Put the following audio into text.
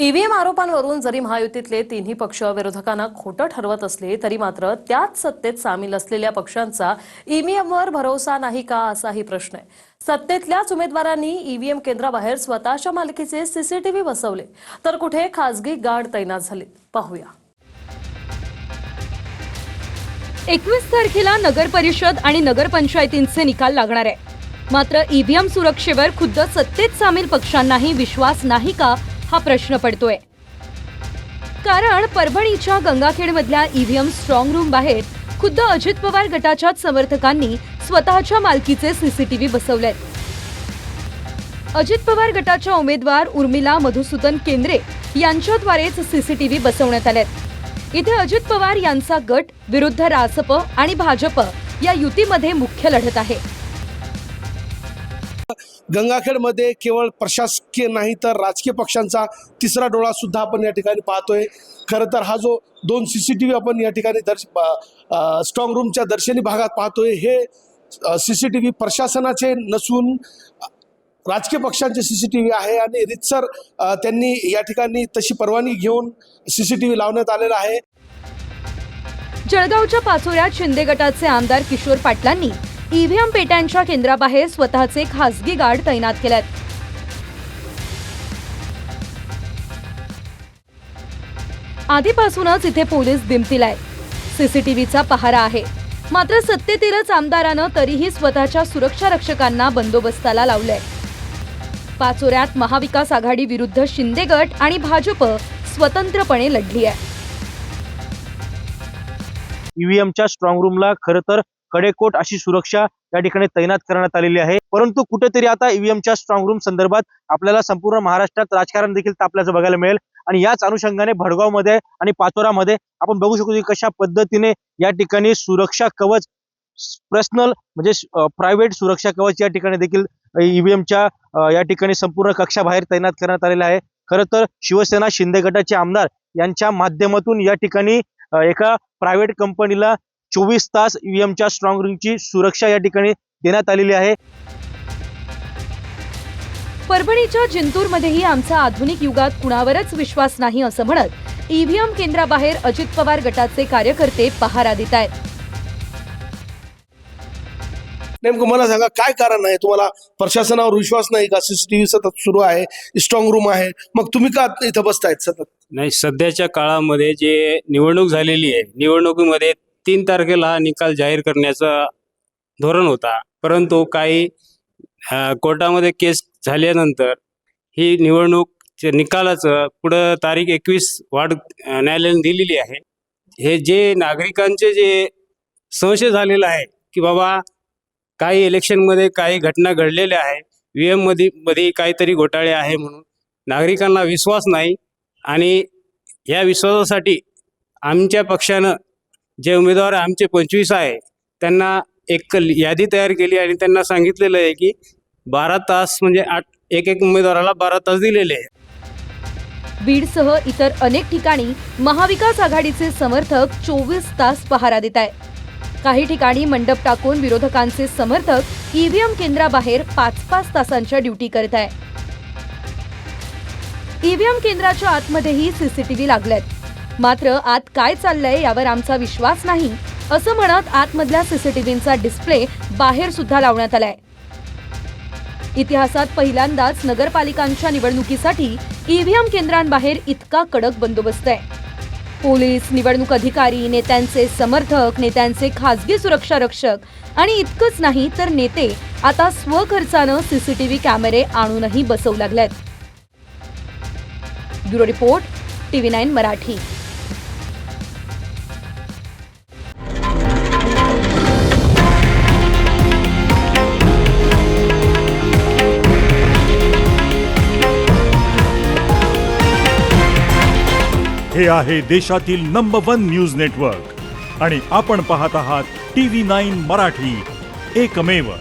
EVM आरोपांवरून जरी महायुतीतले तिन्ही पक्ष विरोधकांना खोटं ठरवत असले तरी मात्र त्याच सत्तेत सामील असलेल्या पक्षांचा ईव्हीएमवर भरोसा नाही का असाही प्रश्न आहे। सत्तेतल्याच उमेदवारांनी ईव्हीएम केंद्राबाहेर स्वतःच्या मालकीचे सीसीटीव्ही बसवले तर कुठे खासगी गार्ड तैनात झाले, पाहूया। 21 तारखेला नगर परिषद आणि नगरपंचायतींचे निकाल लागणार आहे। मात्र ईव्हीएम सुरक्षेवर खुद्द सत्तेत सामील पक्षांनाही विश्वास नाही का हा प्रश्न पडतोय। कारण परभणीच्या गंगाखेडमधल्या ईव्हीएम स्ट्रॉंग रूम बाहेर खुद्द अजित पवार गटाच्या समर्थकांनी स्वतःच्या मालकीचे सीसीटीव्ही बसवलेत। अजित पवार गटाच्या उमेदवार उर्मिला मधुसूदन केंद्रे यांच्याद्वारेच सीसीटीव्ही बसवण्यात आलेत। इथे अजित पवार यांचा गट विरुद्ध रासप आणि भाजप या युतीमध्ये मुख्य लढत आहे। गंगाखेडमध्ये केवळ प्रशासकीय नाही तर राजकीय पक्षांचा तिसरा डोळा सुद्धा आपण या ठिकाणी पाहतोय। खरं तर हा जो 2 सीसीटीव्ही आपण या ठिकाणी स्ट्रॉंग रूमच्या दर्शनी भागात पाहतोय, हे सीसीटीव्ही प्रशासनाचे नसून राजकीय पक्षांचे सीसीटीव्ही आहे आणि रितसर त्यांनी या ठिकाणी तशी परवानगी घेऊन सीसीटीव्ही लावण्यात आलेला आहे। जळगावच्या पाचोऱ्यात शिंदे गटाचे आमदार किशोर पाटलांनी ईव्हीएम पेट्यांच्या केंद्राबाहेर स्वतःचे खासगी गार्ड तैनात केलेत। आधीपासूनच इथे पोलीस दिमतीला आहेत, सीसीटीव्हीचा पहारा आहे। मात्र सत्तेतीलच आमदारानं तरीही स्वतःच्या सुरक्षा रक्षकांना बंदोबस्ताला लावलंय। पाचोऱ्यात महाविकास आघाडी विरुद्ध शिंदे गट आणि भाजप स्वतंत्रपणे लढली आहे। ईव्हीएमच्या स्ट्रॉंग रूमला खरं तर कडेकोट अशी सुरक्षा या ठिकाणी तैनात करण्यात आलेली आहे। परंतु कुठेतरी आता ईव्हीएमच्या स्ट्रॉंग रूम संदर्भात आपल्याला संपूर्ण महाराष्ट्रात राजकारण देखील तापल्याचं बघायला मिळेल आणि याच अनुषंगाने भडगावमध्ये आणि पाचोरामध्ये आपण बघू शकतो की कशा पद्धतीने या ठिकाणी सुरक्षा कवच पर्सनल म्हणजे प्रायव्हेट सुरक्षा कवच या ठिकाणी देखील ईव्हीएमच्या या ठिकाणी संपूर्ण कक्षाबाहेर तैनात करण्यात आलेला आहे। खरं तर शिवसेना शिंदे गटाचे आमदार यांच्या माध्यमातून या ठिकाणी एका प्रायव्हेट कंपनीला 24 तास ईव्हीएमच्या स्ट्रॉंग रूमची सुरक्षा या ठिकाणी देण्यात आलेली आहे। परभणीच्या जिंतूरमध्येही आमचा आधुनिक युगात कुणावरच विश्वास नाही असं म्हणत ईव्हीएम केंद्राबाहेर अजित पवार गटाचे कार्यकर्ते पहारा देत आहेत। नेमकं मला सांगा, काय कारण आहे? तुम्हाला प्रशासनावर विश्वास नाही का? सीसीटीव्ही सतत सुरू आहे, स्ट्रॉंग रूम आहे, मग तुम्ही का इथं बसतायत सतत? नाही, सध्याच्या काळामध्ये जे निवडणूक झालेली आहे, निवडणुकीमध्ये 3 तारखेला निकाल जाहीर करण्याचा धोरण होता। परंतु काही कोर्टामध्ये केस झाल्यानंतर ही निवडणूक निकालाचं पुढं तारीख 21 वाढ न्यायालयाने दिलेली आहे। हे जे नागरिकांचे जे संशय झालेला आहे की बाबा काही इलेक्शनमध्ये काही घटना घडलेल्या आहे, ईव्हीएम मध्ये काहीतरी घोटाळे आहे म्हणून नागरिकांना विश्वास नाही आणि या विश्वासासाठी आमच्या पक्षानं जे उमेदवार आमचे 25 आहे त्यांना एक यादी तयार केली आणि त्यांना सांगितलेलं आहे की 12 तास म्हणजे एक उमेदवाराला 12 तास दिलेले आहेत। बीडसह इतर अनेक ठिकाणी महाविकास आघाडीचे समर्थक 24 तास पहारा देत आहेत। काही ठिकाणी मंडप टाकून विरोधकांचे समर्थक ईव्हीएम केंद्राबाहेर 5-5 तासांच्या ड्युटी करत आहेत। ईव्हीएम केंद्राच्या आतमध्येही सीसीटीव्ही लागलेत। मात्र आत काय चाललंय यावर आमचा विश्वास नाही असं म्हणत आतमधल्या सीसीटीव्हींचा डिस्प्ले बाहेर सुद्धा लावण्यात आलाय। इतिहासात पहिल्यांदाच नगरपालिकांच्या निवडणुकीसाठी ईव्हीएम केंद्रांबाहेर इतका कडक बंदोबस्त आहे। पोलीस, निवडणूक अधिकारी, नेत्यांचे समर्थक, नेत्यांचे खासगी सुरक्षा रक्षक आणि इतकंच नाही तर नेते आता स्वखर्चानं सीसीटीव्ही कॅमेरे आणूनही बसवू लागलेत। Bureau report, TV9 Marathi. हे आहे देशातील नंबर 1 न्यूज नेटवर्क आणि आपण पाहत आहात TV9 मराठी, एकमेव।